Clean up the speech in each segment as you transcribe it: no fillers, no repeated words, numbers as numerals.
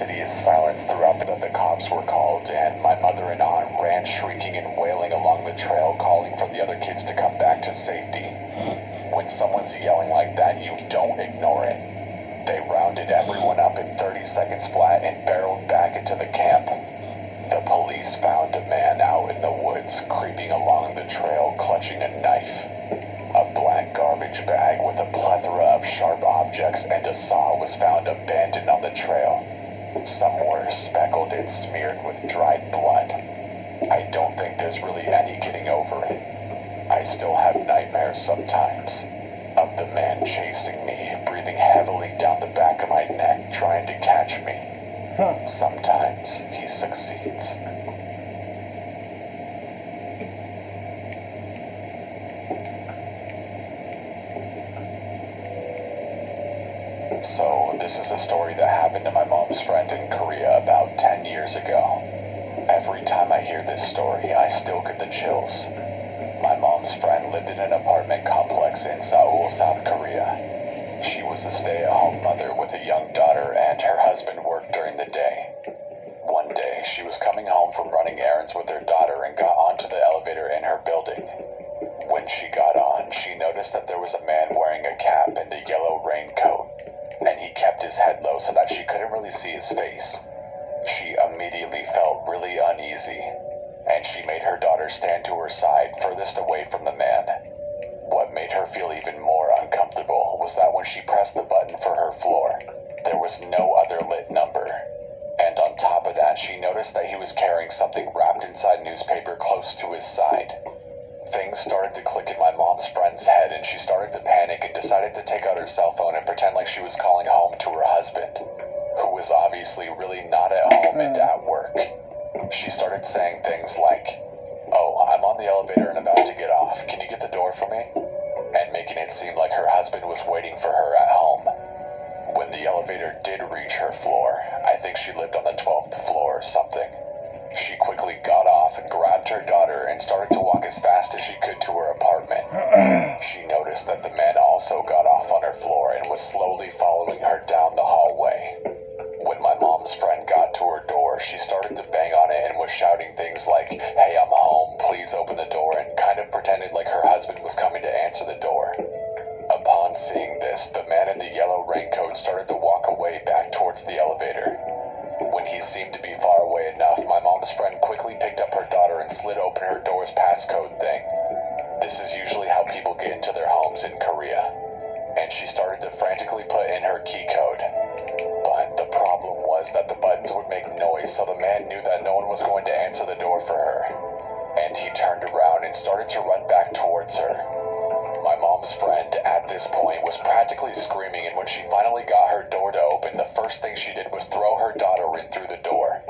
insidious silence throughout that the cops were called, and my mother and aunt ran shrieking and wailing along the trail, calling for the other kids to come back to safety. When someone's yelling like that, you don't ignore it. They rounded everyone up in 30 seconds flat and barreled back into the camp. The police found a man out in the woods, creeping along the trail, clutching a knife. A black garbage bag with a plethora of sharp objects and a saw was found abandoned on the trail. Some were speckled and smeared with dried blood. I don't think there's really any getting over it. I still have nightmares sometimes of the man chasing me, breathing heavily down the back of my neck, trying to catch me. Sometimes he succeeds. So, this is a story that happened to my mom's friend in Korea about 10 years ago. Every time I hear this story, I still get the chills. My mom's friend lived in an apartment complex in Seoul, South Korea. She was a stay-at-home mother with a young daughter, and her husband worked during the day. One day, she was coming home from running errands with her daughter and got onto the elevator in her building. When she got on, she noticed that there was a man wearing a cap and a yellow raincoat, and he kept his head low so that she couldn't really see his face. She immediately felt really uneasy, and she made her daughter stand to her side, furthest away from the man. What made her feel even more uncomfortable was that when she pressed the button for her floor, there was no other lit number. And on top of that, she noticed that he was carrying something wrapped inside newspaper close to his side. Things started to click in my mom's friend's head, and she started to panic and decided to take out her cell phone and pretend like she was calling home to her husband, who was obviously really not at home and at work. She started saying things like, "Oh, I'm on the elevator and about to get off. Can you get the door for me?" And making it seem like her husband was waiting for her at home. When the elevator did reach her floor, I think she lived on the 12th floor or something, she quickly got off and grabbed her daughter and started to walk as fast as she could to her apartment. She noticed that the man also got off on her floor and was slowly following her down the hallway. When my mom's friend got to her door, she started to bang on it and was shouting things like, "Hey, I'm home, please open the door," and kind of pretended like her husband was coming to answer the door. Upon seeing this, the man in the yellow raincoat started to walk away back towards the elevator. When he seemed to be far away enough, my mom's friend quickly picked up her daughter and slid open her door's passcode thing. This is usually how people get into their homes in Korea. And she started to frantically put in her key code. But the problem was that the buttons would make noise, so the man knew that no one was going to answer the door for her. And he turned around and started to run back towards her. My mom's friend, at this point, was practically screaming, and when she finally got her door to open, the first thing she did was throw her daughter in through the door.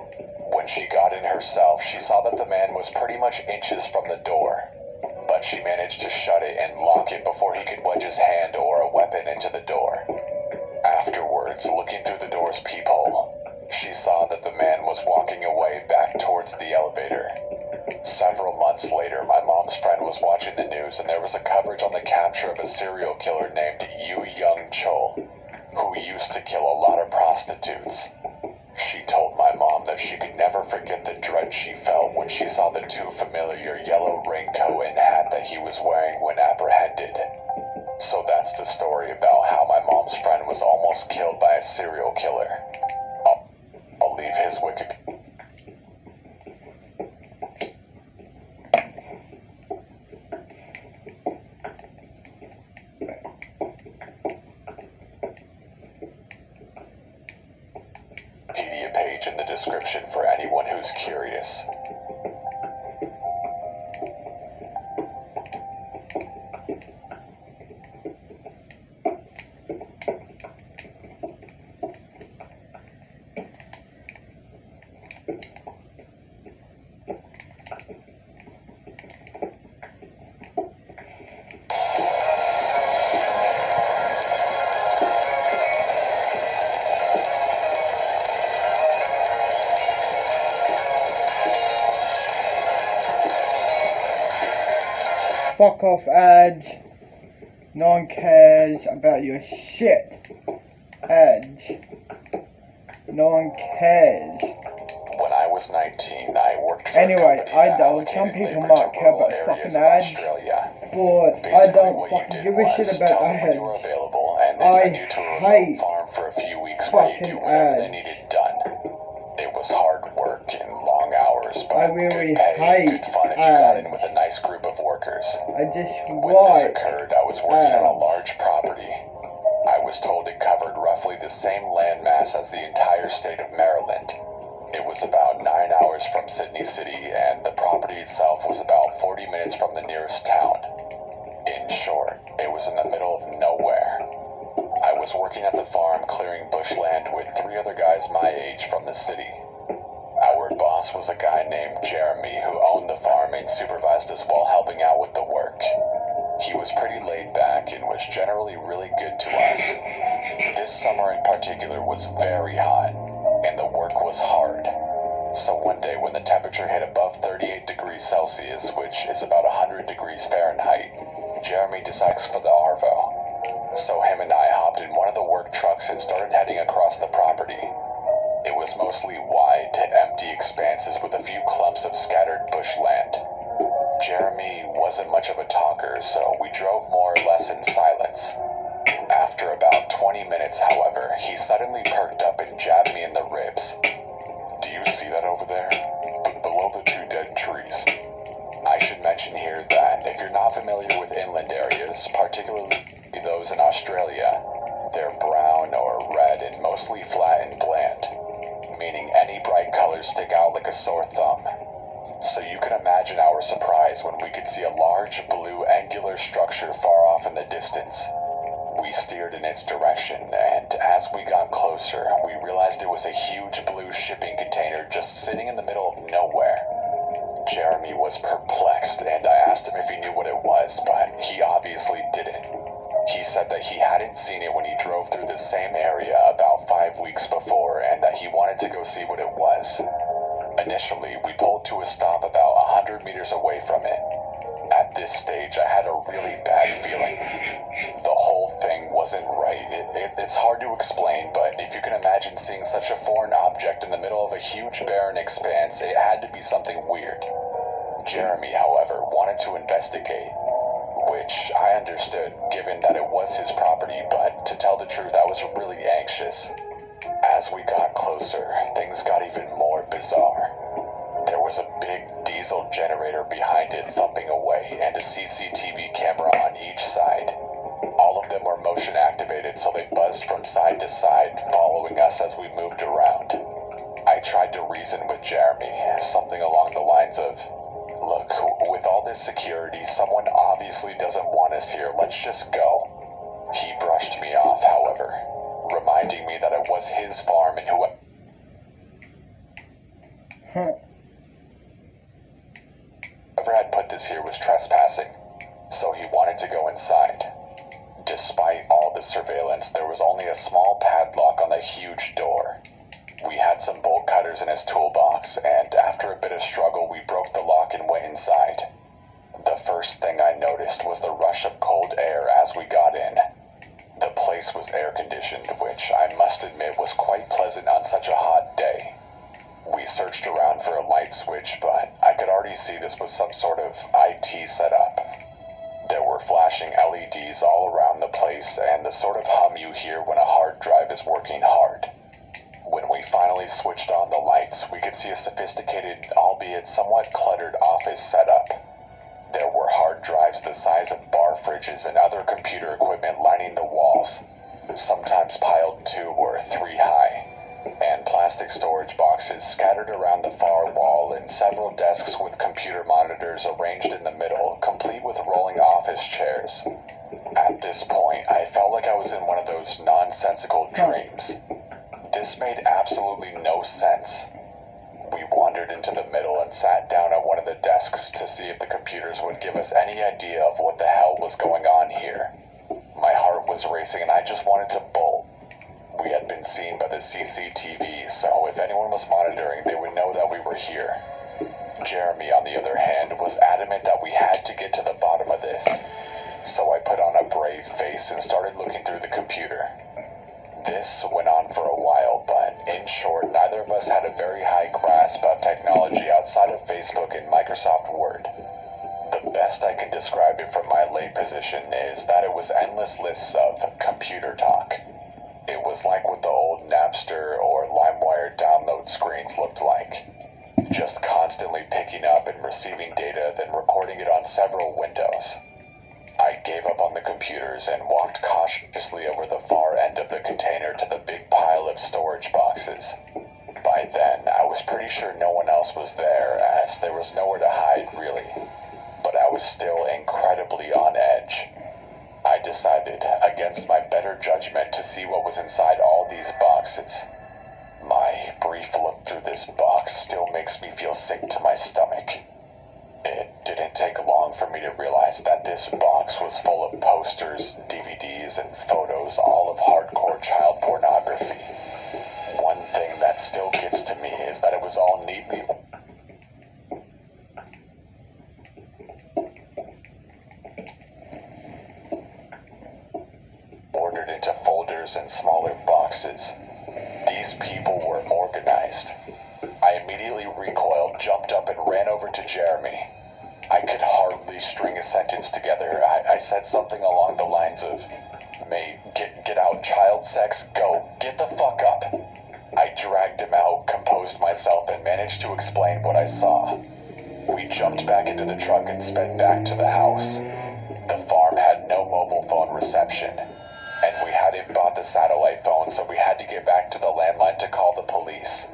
When she got in herself, she saw that the man was pretty much inches from the door, but she managed to shut it and lock it before he could wedge his hand or a weapon into the door. Afterwards, looking through the door's peephole, she saw that the man was walking away back towards the elevator. Several months later, my mom's friend was watching the news, and there was a coverage on the capture of a serial killer named Yoo Young-chol, who used to kill a lot of prostitutes. She told my mom that she could never forget the dread she felt when she saw the too familiar yellow raincoat and hat that he was wearing when apprehended. So that's the story about how my mom's friend was almost killed by a serial killer. I'll leave his Wikipedia. Page in the description for anyone who's curious. Fuck off ads. No one cares about your shit. Ads. No No one cares. When I was 19, I worked for Anyway, a company I that don't. Some allocated people labor might to care rural about areas fucking of ads, Australia. but I Basically, don't what you fucking did give a shit was about tell them when you were ads. available, and they'd I send you to a remote hate farm for a few weeks where you do fucking whatever they ads. needed done. It was hard work and long hours, but I really good pay, hate good fun if you got in ads. with a nice group of workers. I just When this watch occurred, I was working on a ads. large property. I was told it covered roughly the same landmass as the entire state of Maryland. It was about 9 hours from Sydney City, and the property itself was about 40 minutes from the nearest town. In short, it was in the middle of nowhere. I was working at the farm clearing bushland with 3 other guys my age from the city. Our boss was a guy named Jeremy who owned the farm and supervised us while helping out with the work. He was pretty laid back and was generally really good to us. This summer in particular was very hot, and the work was hard. So one day when the temperature hit above 38 degrees Celsius, which is about 100 degrees Fahrenheit, Jeremy decides for the Arvo. So him and I hopped in one of the work trucks and started heading across the property. It was mostly wide, empty expanses with a few clumps of scattered bushland. Jeremy wasn't much of a talker, so we drove more or less in silence. After about 20 minutes, however, he suddenly perked up and jabbed me in the ribs. "Do you see that over there? Below the 2 dead trees?" I should mention here that if you're not familiar with inland areas, particularly those in Australia, they're brown or red and mostly flat and bland, meaning any bright colors stick out like a sore thumb. So you can imagine our surprise when we could see a large blue angular structure far off in the distance. We steered in its direction, and as we got closer, we realized it was a huge blue shipping container just sitting in the middle of nowhere. Jeremy was perplexed, and I asked him if he knew what it was, but he obviously didn't. He said that he hadn't seen it when he drove through the same area about 5 weeks before, and that he wanted to go see what it was. Initially, we pulled to a stop about 100 meters away from it. At this stage, I had a really bad feeling. The whole thing wasn't right. It's hard to explain, but if you can imagine seeing such a foreign object in the middle of a huge barren expanse, it had to be something weird. Jeremy, however, wanted to investigate, which I understood given that it was his property, but to tell the truth, I was really anxious. As we got closer, things got even more bizarre. There was a big diesel generator behind it thumping away, and a CCTV camera on each side. All of them were motion activated, so they buzzed from side to side, following us as we moved around. I tried to reason with Jeremy, something along the lines of, "Look, with all this security, someone obviously doesn't want us here. Let's just go." He brushed me off, however, reminding me that it was his farm and whoever had put this here was trespassing, so he wanted to go inside. Despite all the surveillance, there was only a small padlock on the huge door. We had some bolt cutters in his toolbox, and after a bit of struggle, we broke the lock and went inside. The first thing I noticed was the rush of cold air as we got in. The place was air-conditioned, which I must admit was quite pleasant on such a hot day. We searched around for a light switch, but I could already see this was some sort of IT setup. There were flashing LEDs all around the place, and the sort of hum you hear when a hard drive is working hard. When we finally switched on the lights, we could see a sophisticated, albeit somewhat cluttered office setup. There were hard drives the size of bar fridges and other computer equipment lining the walls, sometimes piled 2 or 3 high, and plastic storage boxes scattered around the far wall, and several desks with computer monitors arranged in the middle, complete with rolling office chairs. At this point, I felt like I was in one of those nonsensical dreams. This made absolutely no sense. We wandered into the middle and sat down at one of the desks to see if the computers would give us any idea of what the hell was going on here. My heart was racing and I just wanted to bolt. We had been seen by the CCTV, so if anyone was monitoring, they would know that we were here. Jeremy, on the other hand, was adamant that we had to get to the bottom of this, so I put on a brave face and started looking through the computer. This went on for a while, but in short, grasp of technology outside of Facebook and Microsoft Word. The best I can describe it from my lay position is that it was endless lists of computer talk. It was like what the old Napster or LimeWire download screens looked like. Just constantly picking up and receiving data, then recording it on several windows. I gave up on the computers and walked cautiously over the far end of the container to the big pile of storage boxes. By then, I was pretty sure no one else was there, as there was nowhere to hide, really. But I was still incredibly on edge. I decided, against my better judgment, to see what was inside all these boxes. My brief look through this box still makes me feel sick to my stomach. It didn't take long for me to realize that this box was full of posters, DVDs, and photos, all of hardcore child pornography. One thing that still gets to me is that it was all neatly ordered into folders and smaller boxes. These people were organized. I immediately recoiled, jumped up, and ran over to Jeremy. I could hardly string a sentence together. I said something along the lines of, "Mate, get out, child sex, go, get the fuck up." I dragged him out, composed myself, and managed to explain what I saw. We jumped back into the truck and sped back to the house. The farm had no mobile phone reception, and we hadn't bought the satellite phone, so we had to get back to the landline to call the police.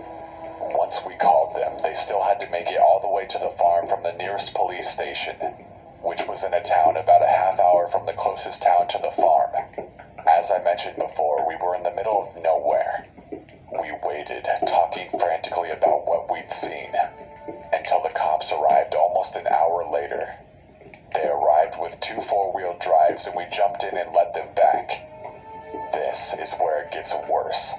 Once we called them, they still had to make it all the way to the farm from the nearest police station, which was in a town about a half hour from the closest town to the farm. As I mentioned before, we were in the middle of nowhere. We waited, talking frantically about what we'd seen, until the cops arrived almost an hour later. They arrived with 2 4-wheel drives, and we jumped in and led them back. This is where it gets worse.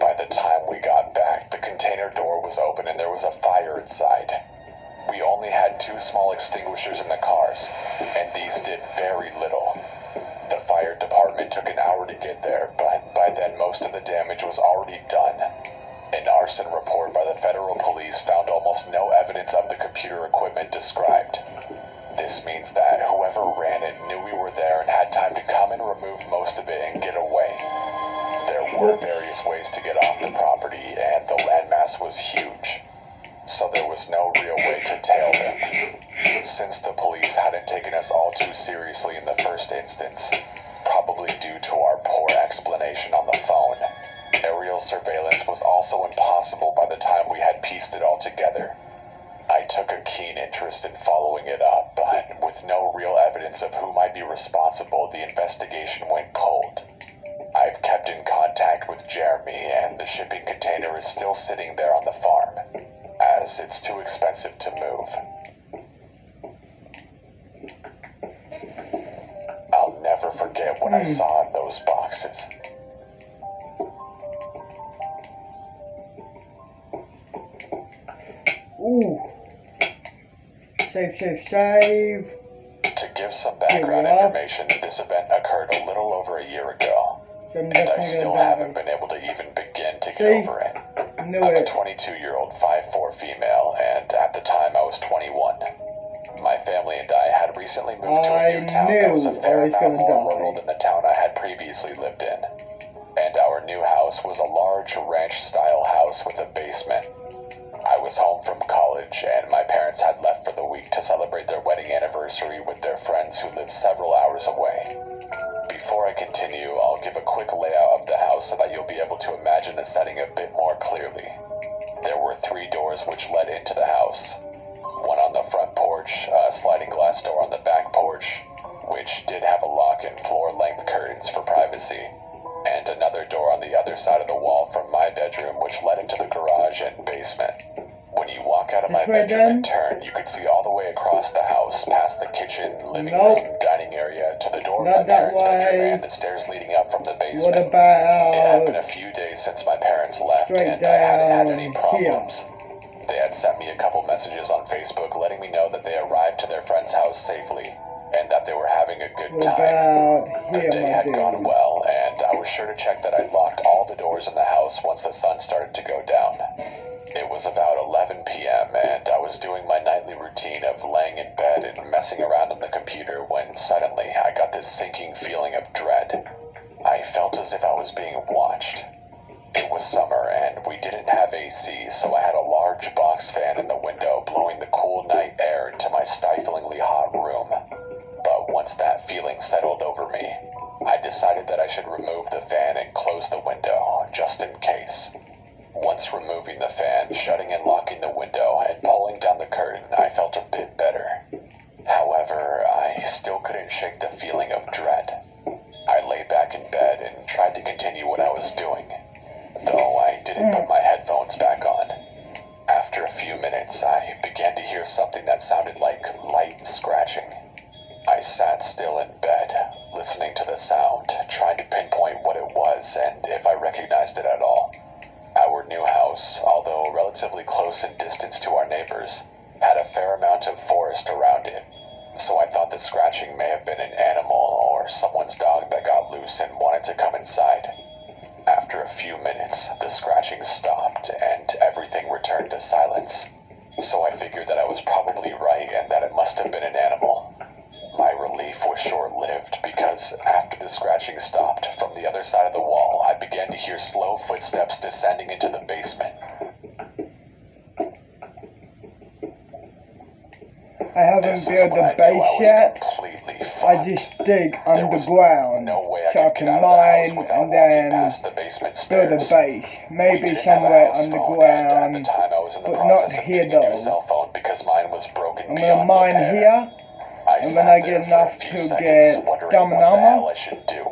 By the time we got back, the container door was open and there was a fire inside. We only had 2 small extinguishers in the cars, and these did very little. The fire department took an hour to get there, but by then most of the damage was already done. An arson report by the federal police found almost no evidence of the computer equipment described. This means that whoever ran it knew we were there and had time to come and remove most of it and get away. There were various ways to get off the property, and the landmass was huge, so there was no real way to tail them. Since the police hadn't taken us all too seriously in the first instance, probably due to our poor explanation on the phone, aerial surveillance was also impossible by the time we had pieced it all together. I took a keen interest in following it up, but with no real evidence of who might be responsible, the investigation went cold. I've kept in contact with Jeremy, and the shipping container is still sitting there on the farm, as it's too expensive to move. I'll never forget what I saw in those boxes. Ooh. Save. To give some background information, this event occurred a little over a year ago, and I still haven't been able to even begin to get over it. I'm a 22-year-old 5'4" female, and at the time I was 21. My family and I had recently moved to a new town that was a fair amount more rural than the town I had previously lived in. And our new house was a large ranch-style house with a basement. I was home from college, and my parents had left for the week to celebrate their wedding anniversary with their friends who lived several hours away. Before I continue, I'll give a quick layout of the house so that you'll be able to imagine the setting a bit more clearly. There were 3 doors which led into the house. One on the front porch, a sliding glass door on the back porch, which did have a lock and floor-length curtains for privacy, and another door on the other side of the wall from my bedroom which led into the garage and basement. When you walk out of my bedroom and turn, you could see all the way across the house, past the kitchen, living room, dining area, to the door of my parents' bedroom and the stairs leading up from the basement. It had been a few days since my parents left, and I hadn't had any problems. They had sent me a couple messages on Facebook letting me know that they arrived to their friend's house safely, and that they were having a good time. The day had gone well, and I was sure to check that I'd locked all the doors in the house once the sun started to go down. It was about 11 11 p.m. and I was doing my nightly routine of laying in bed and messing around on the computer when suddenly I got this sinking feeling of dread. I felt as if I was being watched. It was summer and we didn't have AC, so I had a large box fan in the window blowing the cool night air into my stiflingly hot room. But once that feeling settled over me, I decided that I should remove the fan and close the window, just in case. Once removing the fan, shutting and locking the window, and pulling down the curtain, I felt a bit better. However, I still couldn't shake the feeling of dread. I lay back in bed and tried to continue what I was doing, though I didn't put my headphones back on. After a few minutes, I began to hear something that sounded like light scratching. I sat still in bed, listening to the sound, trying to pinpoint what it was and if I recognized it at all. Our new house, although relatively close in distance to our neighbors, had a fair amount of forest around it, so I thought the scratching may have been an animal or someone's dog that got loose and wanted to come inside. After a few minutes, the scratching stopped and everything returned to silence, so I figured that I was probably right and that it must have been an animal. My relief was short-lived because after the scratching stopped, from the other side of the wall, I began to hear slow footsteps descending into the basement. I haven't built the base yet. I just dig underground so I can mine and then build a base. Maybe somewhere underground, but not here though. I'm gonna mine here. And when I get enough to get diamond armor,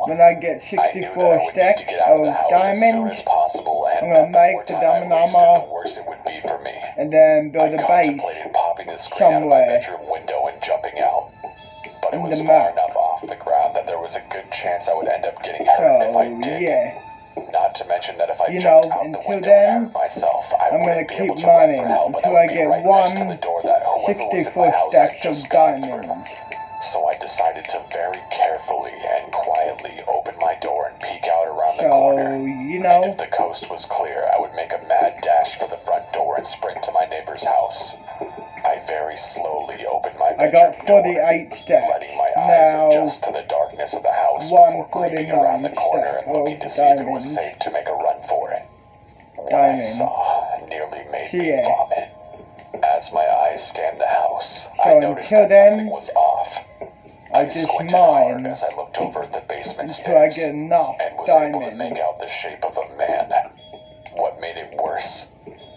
when I get 64 stacks of diamonds, I'm gonna make the diamond armor and then build a base somewhere in the map. Off the ground that there was a good chance I would end up getting hurt if I did. Yeah. Not to mention that if I You jumped know, out the until window then, and hurt myself, I I'm gonna wouldn't be able keep to run mining for help, and until I I would be get right next to the door that whoever was in my 64 house stacks had just of gone through. diamonds. So I decided to very carefully and quietly open my door and peek out around the corner. You And know, if the coast was clear, I would make a mad dash for the front door and sprint to my neighbor's house. I very slowly opened my I bedroom got door, 48 stacks. letting my eyes Now, adjust to the darkness of the house before creeping around the 149 corner stacks and looking to of see if it was diamonds. safe to make a run for it. What I Diamond. saw nearly made me Yeah. vomit. As my eyes scanned the house, So I noticed until that then, something was off. I just squinted hard mine as I looked over at the basement until I stairs get enough and was able to diamonds. make out the shape of a man. What made it worse,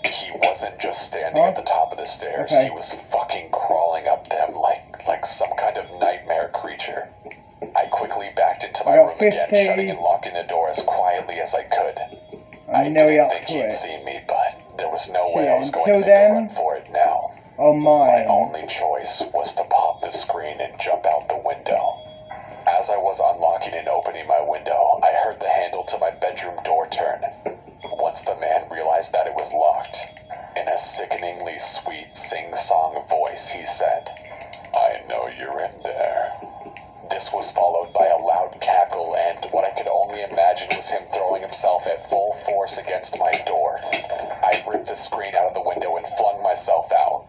he wasn't just standing at the top of the stairs, Okay. he was fucking crawling up them like some kind of nightmare creature. I quickly backed into my I got room again, 50. shutting and locking the door as quietly as I could. I I'm nearly didn't up think to he'd it. see me, but there was no way Yeah, I was going to until make a then, run for it now. I'll My mine. only choice was to pop the screen and jump out the window. As I was unlocking and opening my window, I heard the handle to my bedroom door turn. Once the man realized that it was locked, in a sickeningly sweet sing-song voice, he said, "I know you're in there." This was followed by a loud cackle and what I could only imagine was him throwing himself at full force against my door. I ripped the screen out of the window and flung myself out.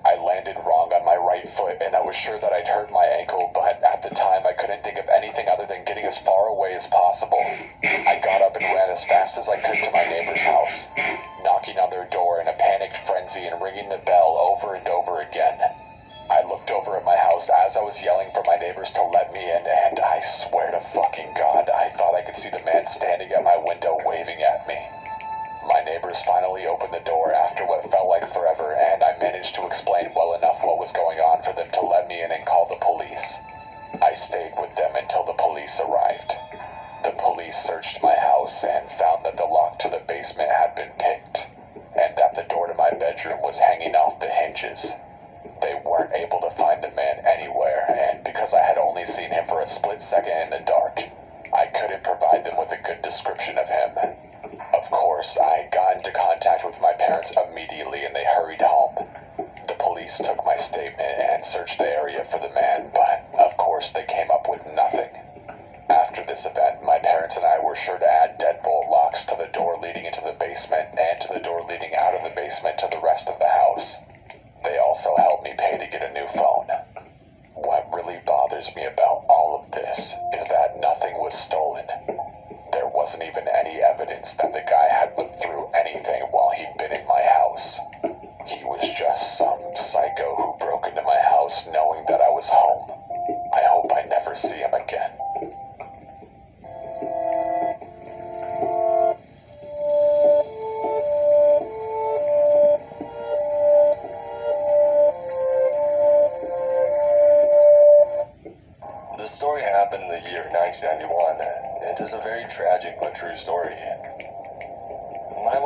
I landed wrong on my right foot and I was sure that I'd hurt my ankle, but at the time I couldn't think of anything other than getting as far away as possible. I got up and ran as fast as I could to my neighbor's house, knocking on their door in a panicked frenzy and ringing the bell over and over again. I looked over at my house as I was yelling for my neighbors to let me in, and I swear to fucking God, I thought I could see the man standing at my window waving at me. My neighbors finally opened the door after what felt like forever, and I managed to explain well enough what was going on for them to let me in and call the police. I stayed with them until the police arrived. The police searched my house and found that the lock to the basement had been picked, and that the door to my bedroom was hanging off the hinges. They weren't able to find the man anywhere, and because I had only seen him for a split second in the dark, I couldn't provide them with a good description of him. Of course, I got into contact with my parents immediately and they hurried home. The police took my statement and searched the area for the man, but of course they came up with nothing. After this event, my parents and I were sure to add deadbolt locks to the door leading into the basement and to the door leading out of the basement to the rest of the house.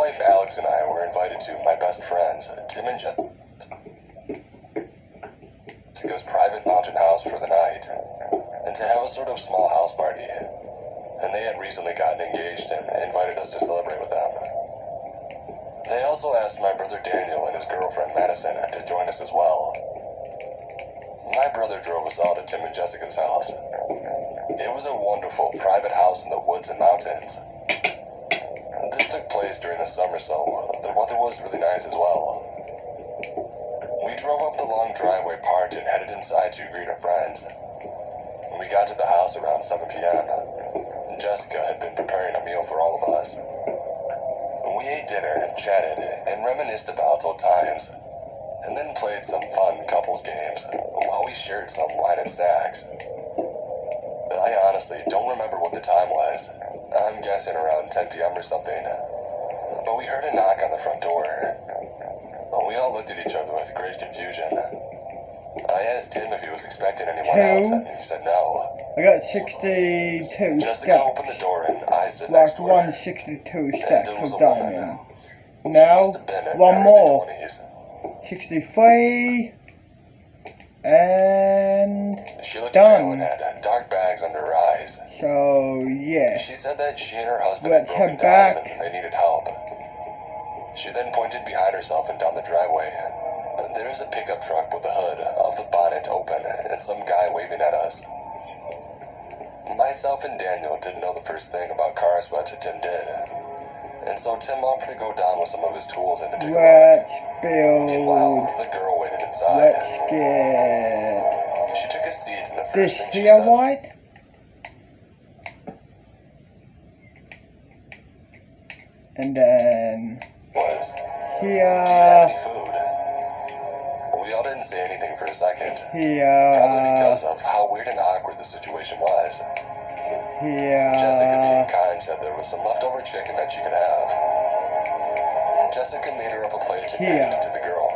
wife Alex and I were invited to my best friends, Tim and Jessica's private mountain house for the night, and to have a sort of small house party. And they had recently gotten engaged and invited us to celebrate with them. They also asked my brother Daniel and his girlfriend Madison to join us as well. My brother drove us all to Tim and Jessica's house. It was a wonderful private house in the woods and mountains. This took place during the summer, so the weather was really nice as well. We drove up the long driveway part and headed inside to greet our friends. We got to the house around 7 p.m. Jessica had been preparing a meal for all of us. We ate dinner and chatted and reminisced about old times, and then played some fun couples games while we shared some wine and snacks. I honestly don't remember what the time was. I'm guessing around 10 p.m. or something. But we heard a knock on the front door. We all looked at each other with great confusion. I asked Tim if he was expecting anyone else, and he said no. I got 62 Jessica stacks. opened the door and I stood next to her. 162 stacks was of a woman. diamond. She Now, must have been in one her more. mid-20s. 63. And She looked done. pale and had dark bags under her eyes. so, yeah. She said that she and her husband Let's had broken head down back. and they needed help. She then pointed behind herself and down the driveway. There is a pickup truck with the hood of the bonnet open and some guy waving at us. Myself and Daniel didn't know the first thing about car sweats that Tim did. And so Tim offered to go down with some of his tools and to take a Let's look. build. Meanwhile, the girl waited inside. Let's get She took a seat and the this first thing she here said white. And then was, "Do you have here, any food?" We all didn't say anything for a second. Probably here, because of how weird and awkward the situation was. Jessica, being here. kind, said there was some leftover chicken that she could have. Jessica made her up a plate and handed it to the girl.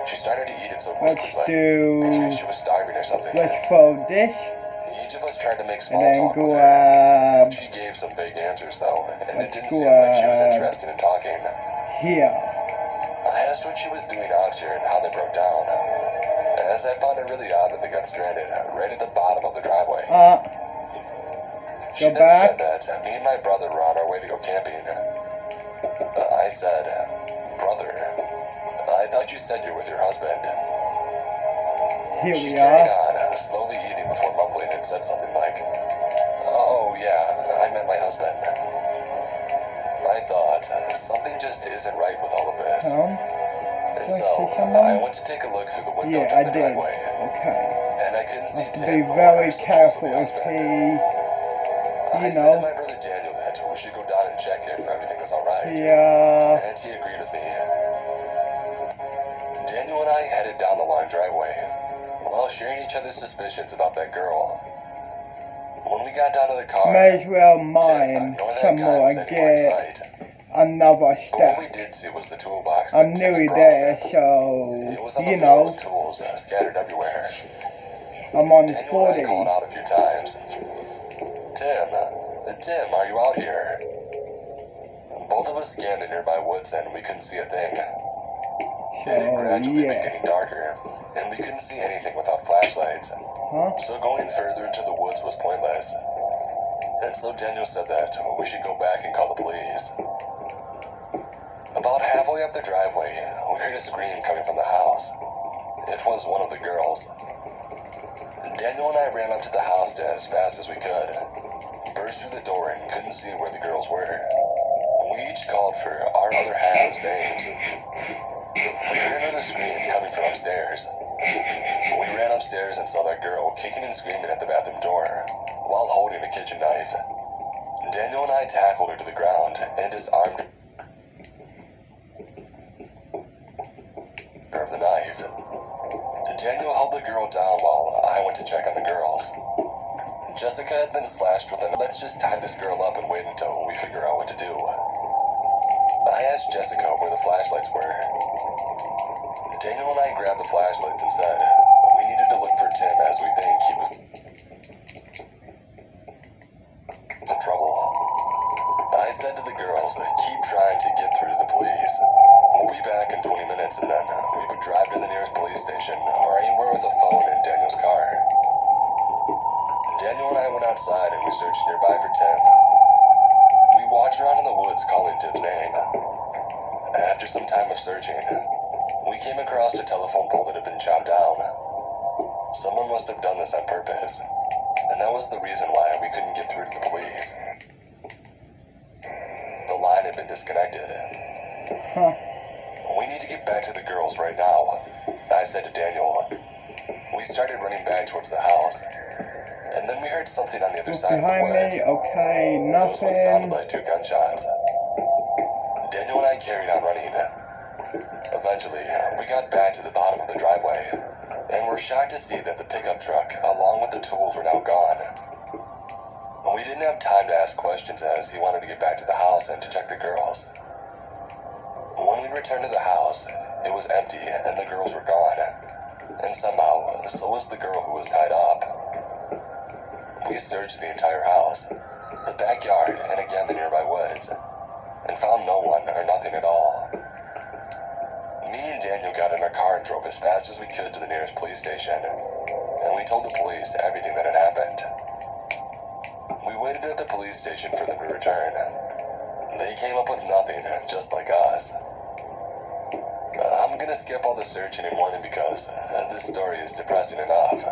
She started to eat it so Let's quickly, like do. she was starving or something. Let's fold this. Each of us tried to make small And then talk with her. grab She gave some vague answers, though, and it Let's didn't seem like she was grab- interested in talking. here. I asked what she was doing out here and how they broke down, as I found it really odd that they got stranded right at the bottom of the driveway. She Go then back. said that me and my brother were on our way to go camping. I said, "Brother, I thought you said you're with your husband." Here She we carried are. on, slowly eating before mumbling and said something like, "Oh yeah, I met my husband." I thought, something just isn't right with all of this. Tom? And Did I so, see someone? I went to take a look through the window Yeah, down I the did. driveway, Okay. and I couldn't see Have to Tim be or very her supposedly careful if husband. he, I you said know. to my brother Daniel that we should go down and check if everything was alright. Yeah. And he agreed with me. Daniel and I headed down the long driveway, while sharing each other's suspicions about that girl. When we got down to the car, May as well Tim, mine nor that some guy more was and anywhere in get sight. another But what we stack. did see was the toolbox I'm that Tim had nearly brought there, with him. so, It was on the you floor know, with tools scattered everywhere. I'm on Daniel and I 40. called out a few times. Tim, are you out here? Both of us scanned the nearby woods and we couldn't see a thing. It had gradually been yeah. getting darker, and we couldn't see anything without flashlights. Huh? So going further into the woods was pointless. And so Daniel said that we should go back and call the police. About halfway up the driveway, we heard a scream coming from the house. It was one of the girls. Daniel and I ran up to the house as fast as we could, burst through the door and couldn't see where the girls were. We each called for our other halves' names. We heard another scream coming from upstairs. We ran upstairs and saw that girl kicking and screaming at the bathroom door while holding a kitchen knife. Daniel and I tackled her to the ground and disarmed her of the knife. Daniel held the girl down while I went to check on the girls. Jessica had been slashed with a knife. Let's just tie this girl up and wait until we figure out what to do. I asked Jessica where the flashlights were. Daniel and I grabbed the flashlights and said we needed to look for Tim as we think he was in trouble. I said to the girls, keep trying to After some time of searching, we came across a telephone pole that had been chopped down. Someone must have done this on purpose, and that was the reason why we couldn't get through to the police. The line had been disconnected. Huh. We need to get back to the girls right now, I said to Daniel. We started running back towards the house, and then we heard something on the other Look side of the behind woods. me, okay, It was what sounded nothing. like 2 gunshots. Daniel and I carried on running. Eventually, we got back to the bottom of the driveway, and were shocked to see that the pickup truck, along with the tools, were now gone. We didn't have time to ask questions as he wanted to get back to the house and to check the girls. When we returned to the house, it was empty and the girls were gone. And somehow, so was the girl who was tied up. We searched the entire house, the backyard, and again the nearby woods, and found no one or nothing at all. Me and Daniel got in our car and drove as fast as we could to the nearest police station, and we told the police everything that had happened. We waited at the police station for them to return. They came up with nothing, just like us. I'm gonna skip all the searching and warning because this story is depressing enough.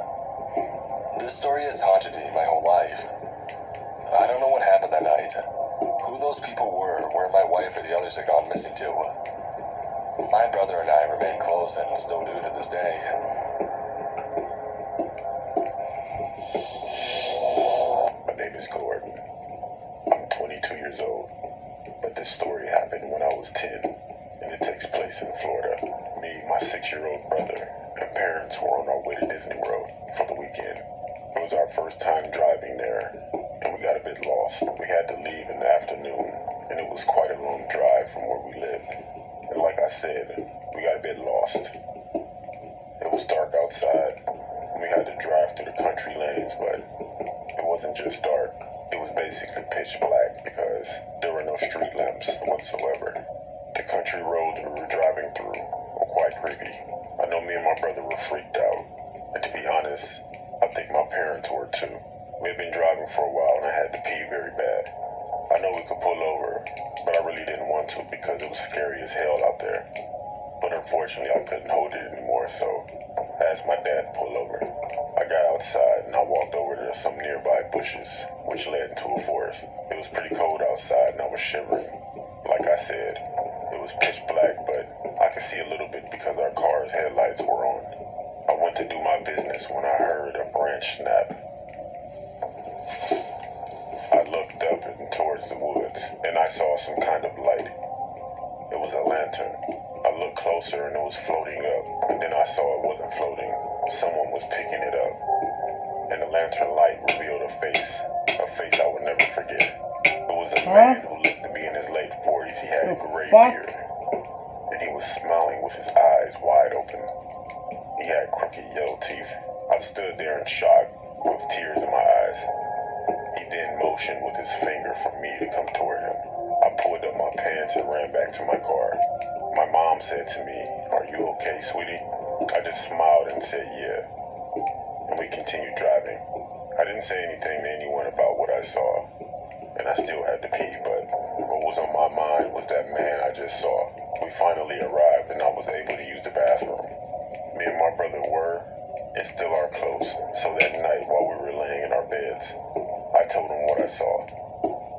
This story has haunted me my whole life. I don't know what happened that night, who those people were, where my wife or the others had gone missing to. My brother and I remain close and still do to this day. My name is Gordon. I'm 22 years old, but this story happened when I was 10, and it takes place in Florida. Me, my 6-year-old brother, and parents were on our way to Disney World for the weekend. It was our first time driving there, and we got a bit lost. We had to leave in the afternoon, and it was quite a long drive from where we lived. And like I said, we got a bit lost. It was dark outside. We had to drive through the country lanes, but it wasn't just dark. It was basically pitch black because there were no street lamps whatsoever. The country roads we were driving through were quite creepy. I know me and my brother were freaked out. And to be honest, I think my parents were too. We had been driving for a while and I had to pee very bad. I know we could pull over, but I really didn't want to because it was scary as hell out there. But unfortunately, I couldn't hold it anymore, so I asked my dad to pull over. I got outside and I walked over to some nearby bushes, which led into a forest. It was pretty cold outside and I was shivering. Like I said, it was pitch black, but I could see a little bit because our car's headlights were on. I went to do my business when I heard a branch snap. I looked up and towards the woods, and I saw some kind of light. It was a lantern. I looked closer and it was floating up, and then I saw it wasn't floating. Someone was picking it up, and the lantern light revealed a face I would never forget. It was a man who looked to be in his late 40s. He had a gray beard, and he was smiling with his eyes wide open. He had crooked yellow teeth. I stood there in shock, with tears in my eyes. He then motioned with his finger for me to come toward him. I pulled up my pants and ran back to my car. My mom said to me, "Are you okay, sweetie?" I just smiled and said, "Yeah." And we continued driving. I didn't say anything to anyone about what I saw, and I still had to pee, but what was on my mind was that man I just saw. We finally arrived and I was able to use the bathroom. Me and my brother were, and still are close, so that night while we were laying in our beds, I told him what I saw.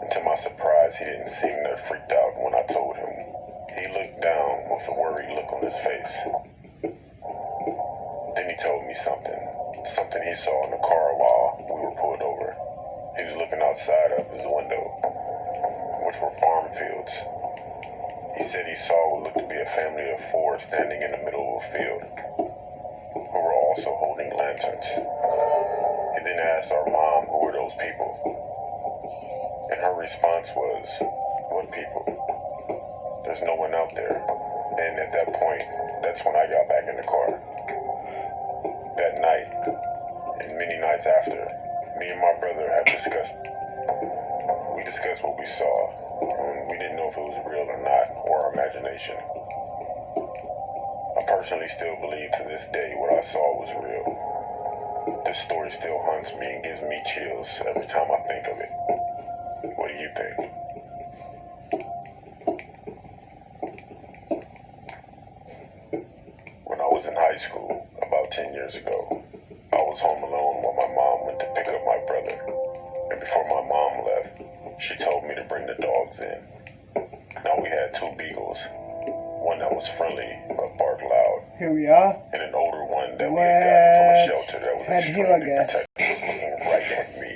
And to my surprise, he didn't seem that freaked out when I told him. He looked down with a worried look on his face. Then he told me something he saw in the car while we were pulled over. He was looking outside of his window, which were farm fields. He said he saw what looked to be a family of 4 standing in the middle of a field, who were also holding lanterns. He then asked our mom who were those people, and her response was, "What people? There's no one out there." And at that point, that's when I got back in the car. That night, and many nights after, me and my brother have discussed what we saw, and we didn't know if it was real or not, or our imagination. I personally still believe to this day what I saw was real. This story still haunts me and gives me chills every time I think of it. What do you think? was in high school, about 10 years ago. I was home alone while my mom went to pick up my brother. And before my mom left, she told me to bring the dogs in. Now we had two beagles. One that was friendly but barked loud. Here we are. And an older one that we had gotten from a shelter that was Head here, extremely I guess. protective was looking right at me.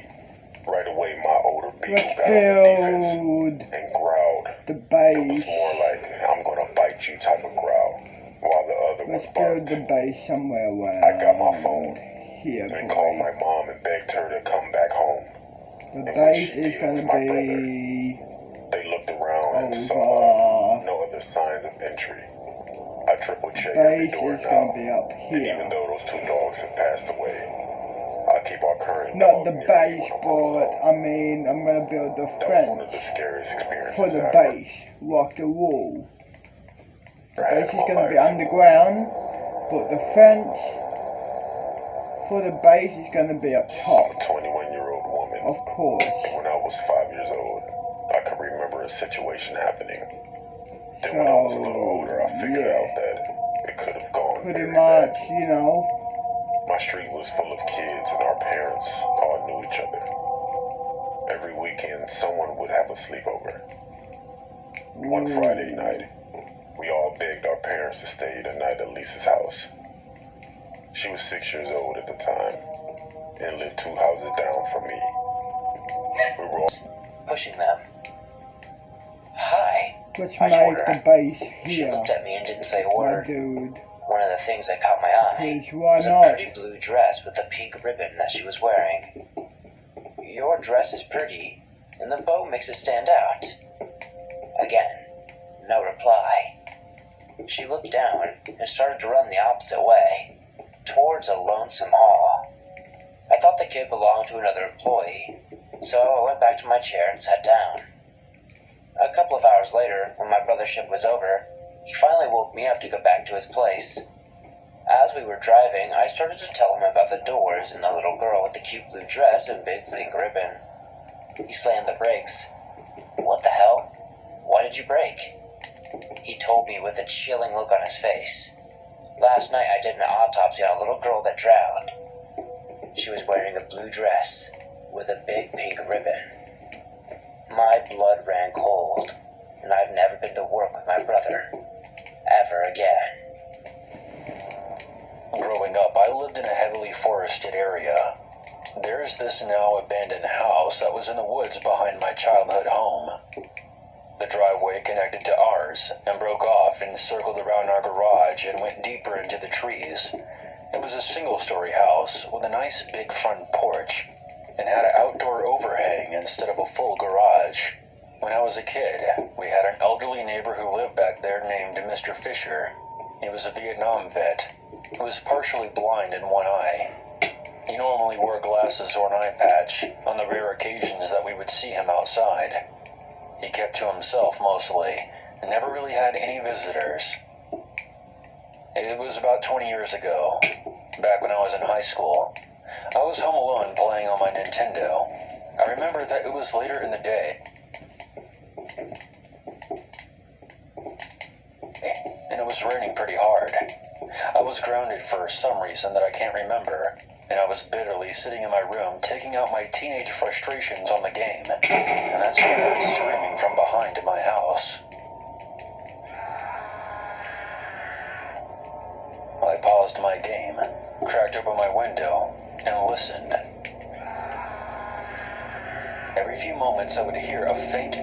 Right away, my older beagle Let's got on the defense build and growled. the It was base. more like, I'm gonna bite you type of growl, while the other one Let's build barked. the base somewhere around I got my phone here, and called my boys. mom and begged her to come back home. The base is gonna be They looked around and saw over. no other signs of entry. I triple check The every base door is now, gonna be up and even here. though those two dogs have passed away, I keep our current Not dog the near me base, when I'm but alone. I mean, I'm gonna build the That was one of fence the scariest experiences for the I base, like the wall. The ever had base in is my gonna be life. underground, but the fence for the base is gonna be up I'm top, a 21-year-old woman. of course. When I was 5 years old, I could remember a situation happening. Then when I was a little older, I figured yeah. out that it could have gone Pretty very much, bad. you know. My street was full of kids and our parents all knew each other. Every weekend, someone would have a sleepover. One Friday night, we all begged our parents to stay the night at Lisa's house. She was 6 years old at the time and lived 2 houses down from me. We were all pushing them. Hi. Let's I told make her. the base She here, looked at me and didn't say a my word. dude. One of the things that caught my eye Please, why was a not? pretty blue dress with a pink ribbon that she was wearing. Your dress is pretty, and the bow makes it stand out. Again, no reply. She looked down and started to run the opposite way, towards a lonesome hall. I thought the kid belonged to another employee, so I went back to my chair and sat down. A couple of hours later, when my brother's shift was over, he finally woke me up to go back to his place. As we were driving, I started to tell him about the doors and the little girl with the cute blue dress and big pink ribbon. He slammed the brakes. What the hell? Why did you brake? He told me with a chilling look on his face. Last night I did an autopsy on a little girl that drowned. She was wearing a blue dress with a big pink ribbon. My blood ran cold, and I've never been to work with my brother ever again. Growing up, I lived in a heavily forested area. There's this now abandoned house that was in the woods behind my childhood home. The driveway connected to ours and broke off and circled around our garage and went deeper into the trees. It was a single-story house with a nice big front porch and had an outdoor overhang instead of a full garage. When I was a kid, we had an elderly neighbor who lived back there named Mr. Fisher. He was a Vietnam vet who was partially blind in one eye. He normally wore glasses or an eye patch on the rare occasions that we would see him outside. He kept to himself mostly and never really had any visitors. It was about 20 years ago, back when I was in high school. I was home alone playing on my Nintendo. I remember that it was later in the day, and it was raining pretty hard. I was grounded for some reason that I can't remember, and I was bitterly sitting in my room taking out my teenage frustrations on the game, and that's when I heard screaming from behind in my house. I paused my game, cracked open my window, and listened. Every few moments I would hear a faint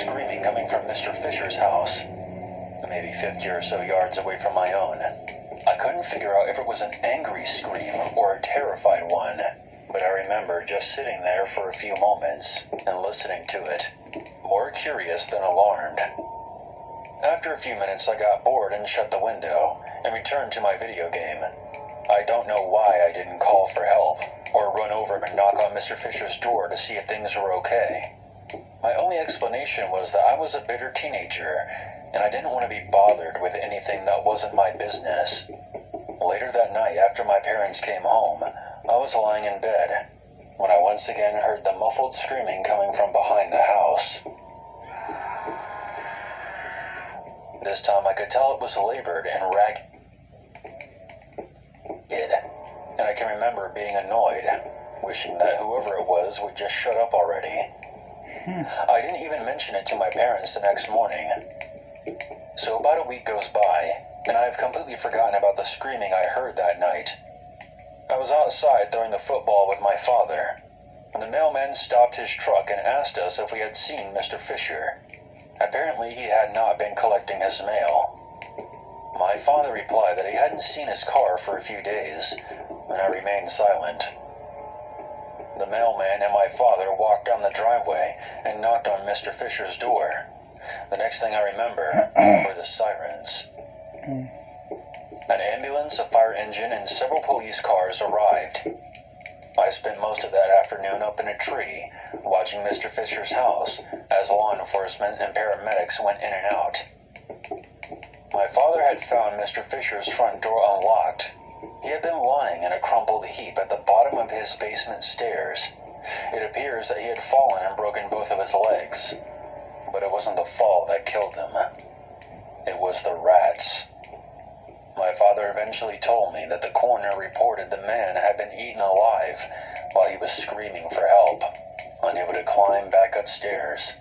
screaming coming from Mr. Fisher's house, maybe 50 or so yards away from my own. I couldn't figure out if it was an angry scream or a terrified one, but I remember just sitting there for a few moments and listening to it, more curious than alarmed. After a few minutes, I got bored and shut the window and returned to my video game. I don't know why I didn't call for help or run over and knock on Mr. Fisher's door to see if things were okay. My only explanation was that I was a bitter teenager and I didn't want to be bothered with anything that wasn't my business. Later that night, after my parents came home, I was lying in bed when I once again heard the muffled screaming coming from behind the house. This time I could tell it was labored and ragged, and I can remember being annoyed, wishing that whoever it was would just shut up already. I didn't even mention it to my parents the next morning. So about a week goes by, and I have completely forgotten about the screaming I heard that night. I was outside throwing the football with my father. The mailman stopped his truck and asked us if we had seen Mr. Fisher. Apparently he had not been collecting his mail. My father replied that he hadn't seen his car for a few days, and I remained silent. The mailman and my father walked down the driveway and knocked on Mr. Fisher's door. The next thing I remember were the sirens. An ambulance, a fire engine, and several police cars arrived. I spent most of that afternoon up in a tree, watching Mr. Fisher's house, as law enforcement and paramedics went in and out. My father had found Mr. Fisher's front door unlocked. He had been lying in a crumpled heap at the bottom of his basement stairs. It appears that he had fallen and broken both of his legs. But it wasn't the fall that killed him. It was the rats. My father eventually told me that the coroner reported the man had been eaten alive while he was screaming for help, unable to climb back upstairs.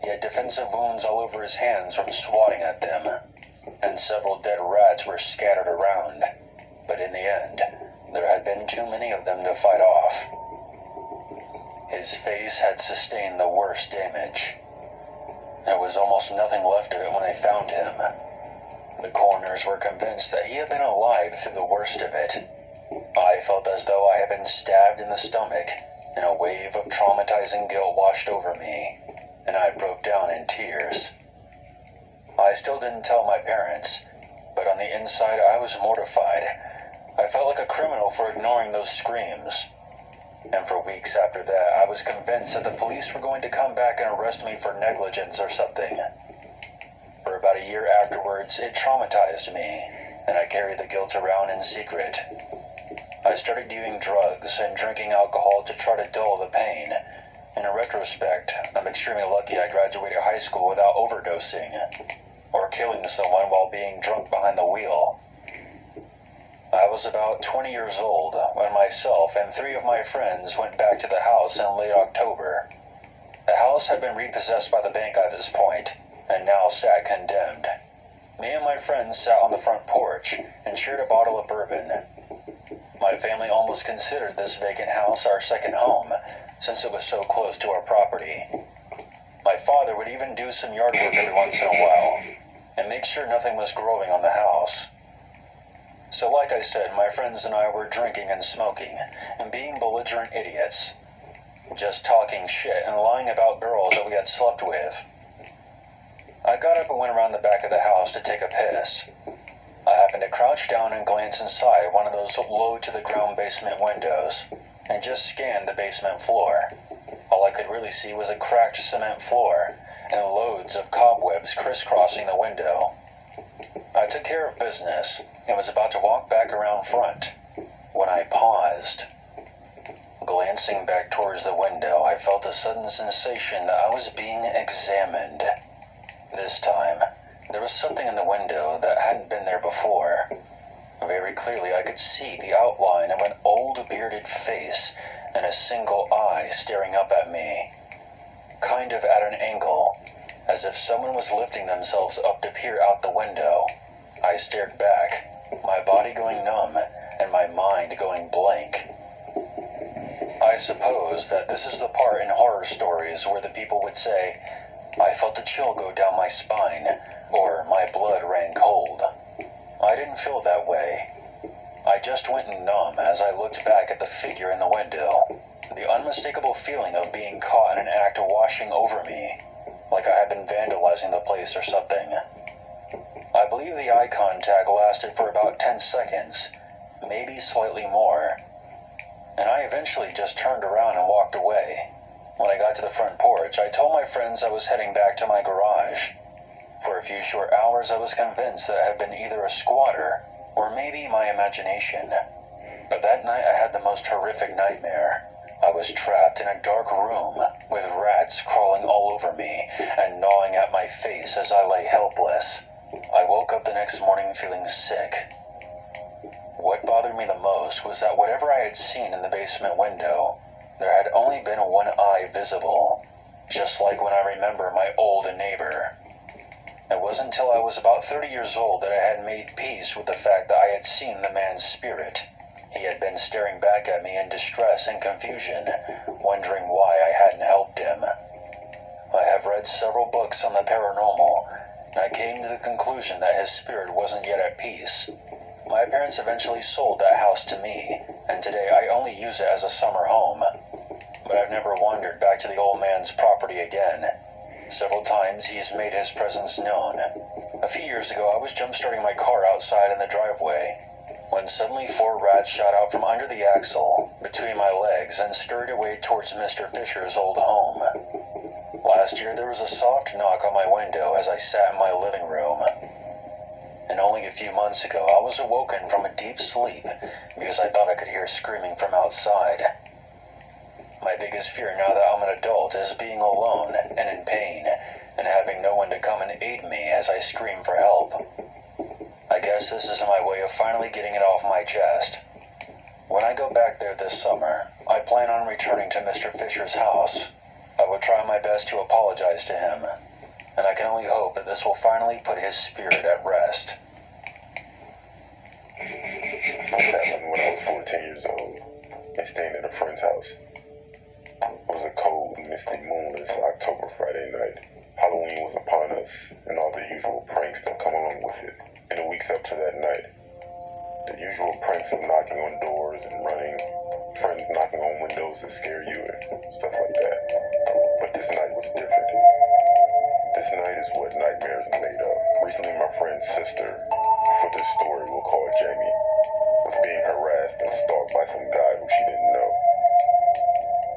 He had defensive wounds all over his hands from swatting at them, and several dead rats were scattered around, but in the end, there had been too many of them to fight off. His face had sustained the worst damage. There was almost nothing left of it when they found him. The coroners were convinced that he had been alive through the worst of it. I felt as though I had been stabbed in the stomach, and a wave of traumatizing guilt washed over me, and I broke down in tears. I still didn't tell my parents, but on the inside I was mortified. I felt like a criminal for ignoring those screams. And for weeks after that, I was convinced that the police were going to come back and arrest me for negligence or something. For about a year afterwards, it traumatized me, and I carried the guilt around in secret. I started doing drugs and drinking alcohol to try to dull the pain. In retrospect, I'm extremely lucky I graduated high school without overdosing, or killing someone while being drunk behind the wheel. I was about 20 years old when myself and 3 of my friends went back to the house in late October. The house had been repossessed by the bank at this point, and now sat condemned. Me and my friends sat on the front porch and shared a bottle of bourbon. My family almost considered this vacant house our second home, since it was so close to our property. My father would even do some yard work every once in a while, and make sure nothing was growing on the house. So like I said, my friends and I were drinking and smoking, and being belligerent idiots. Just talking shit and lying about girls that we had slept with. I got up and went around the back of the house to take a piss. I happened to crouch down and glance inside one of those low-to-the-ground basement windows, and just scanned the basement floor. All I could really see was a cracked cement floor, and loads of cobwebs crisscrossing the window. I took care of business, and was about to walk back around front, when I paused. Glancing back towards the window, I felt a sudden sensation that I was being examined. This time, there was something in the window that hadn't been there before. Very clearly, I could see the outline of an old bearded face and a single eye staring up at me, kind of at an angle, as if someone was lifting themselves up to peer out the window. I stared back, my body going numb and my mind going blank. I suppose that this is the part in horror stories where the people would say, "I felt a chill go down my spine," or "my blood ran cold." I didn't feel that way. I just went numb as I looked back at the figure in the window, the unmistakable feeling of being caught in an act washing over me, like I had been vandalizing the place or something. I believe the eye contact lasted for about 10 seconds, maybe slightly more, and I eventually just turned around and walked away. When I got to the front porch, I told my friends I was heading back to my garage. For a few short hours, I was convinced that I had been either a squatter or maybe my imagination. But that night, I had the most horrific nightmare. I was trapped in a dark room with rats crawling all over me and gnawing at my face as I lay helpless. I woke up the next morning feeling sick. What bothered me the most was that whatever I had seen in the basement window, there had only been one eye visible, just like when I remember my old neighbor. It wasn't until I was about 30 years old that I had made peace with the fact that I had seen the man's spirit. He had been staring back at me in distress and confusion, wondering why I hadn't helped him. I have read several books on the paranormal, and I came to the conclusion that his spirit wasn't yet at peace. My parents eventually sold that house to me, and today I only use it as a summer home. But I've never wandered back to the old man's property again. Several times he's made his presence known. A few years ago, I was jump-starting my car outside in the driveway, when suddenly 4 rats shot out from under the axle, between my legs, and scurried away towards Mr. Fisher's old home. Last year, there was a soft knock on my window as I sat in my living room. And only a few months ago, I was awoken from a deep sleep because I thought I could hear screaming from outside. My biggest fear now that I'm an adult is being alone and in pain and having no one to come and aid me as I scream for help. I guess this is my way of finally getting it off my chest. When I go back there this summer, I plan on returning to Mr. Fisher's house. I will try my best to apologize to him, and I can only hope that this will finally put his spirit at rest. This happened when I was 14 years old and staying at a friend's house. It was a cold, misty, moonless October Friday night. Halloween was upon us, and all the usual pranks that come along with it. In the weeks up to that night, the usual pranks of knocking on doors and running, friends knocking on windows to scare you, and stuff like that. But this night was different. This night is what nightmares are made of. Recently, my friend's sister, for this story we'll call her Jamie, was being harassed and stalked by some guy who she didn't know.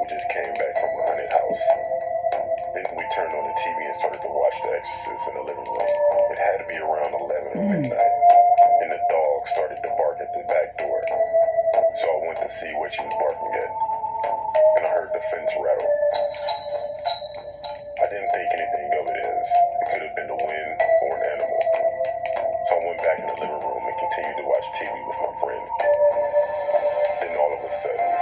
We just came back from a haunted house. Then we turned on the TV and started to watch The Exorcist in the living room. It had to be around 11 or midnight, and the dog started to bark at the back door. So I went to see what she was barking at, and I heard the fence rattle. I didn't think anything of it as it could have been the wind or an animal. So I went back in the living room and continued to watch TV with my friend. Then all of a sudden,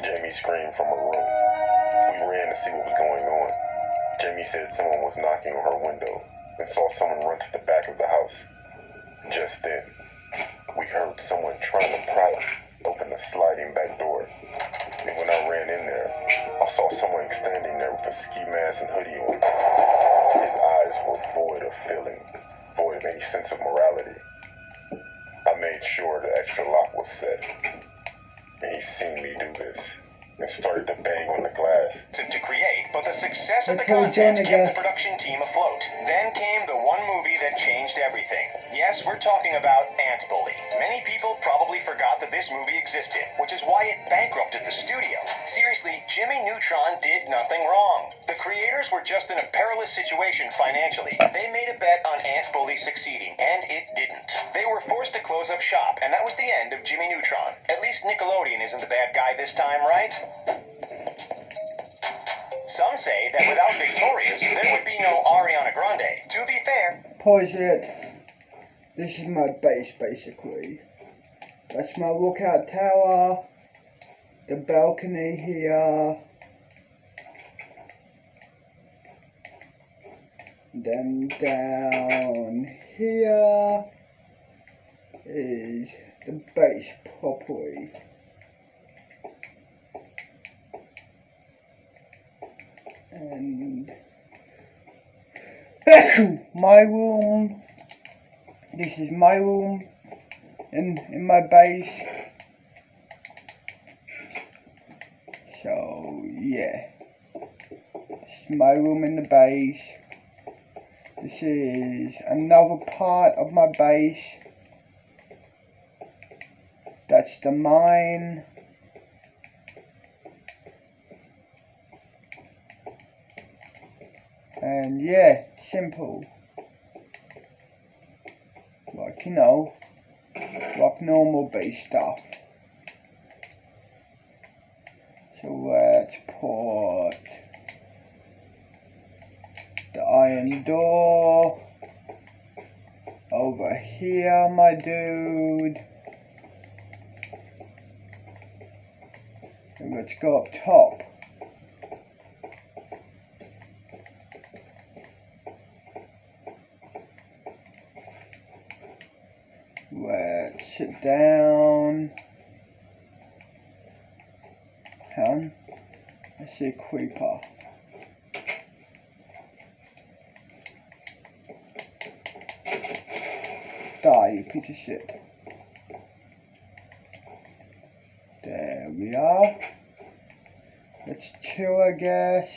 Jamie screamed from her room. We ran to see what was going on. Jamie said someone was knocking on her window and saw someone run to the back of the house. Just then, we heard someone trying to pry open the sliding back door. And when I ran in there, I saw someone standing there with a ski mask and hoodie on. His eyes were void of feeling, void of any sense of morality. I made sure the extra lock was set, and he seen me do this and started to bang on the glass. To create, but the success of the content kept the production team afloat. Then came the one movie that changed everything. Yes, we're talking about Ant Bully. Many people probably forgot that this movie existed, which is why it bankrupted the studio. Seriously, Jimmy Neutron did nothing wrong. The creators were just in a perilous situation financially. They made a bet on Ant Bully succeeding, and it didn't. They were forced to close up shop, and that was the end of Jimmy Neutron. At least Nickelodeon isn't the bad guy this time, right? Some say that without Victorious, there would be no Ariana Grande. To be fair, pause it. This is my base, basically. That's my lookout tower. The balcony here. Then down here is the base properly. And my room. This is my room in my base. So yeah, this is my room in the base. This is another part of my base. That's the mine. And yeah, simple. Like, you know, like normal base stuff. So let's put the iron door over here, my dude. And let's go up top. Let's sit down. I see a creeper. Die, you piece of shit. There we are. Let's chill, I guess.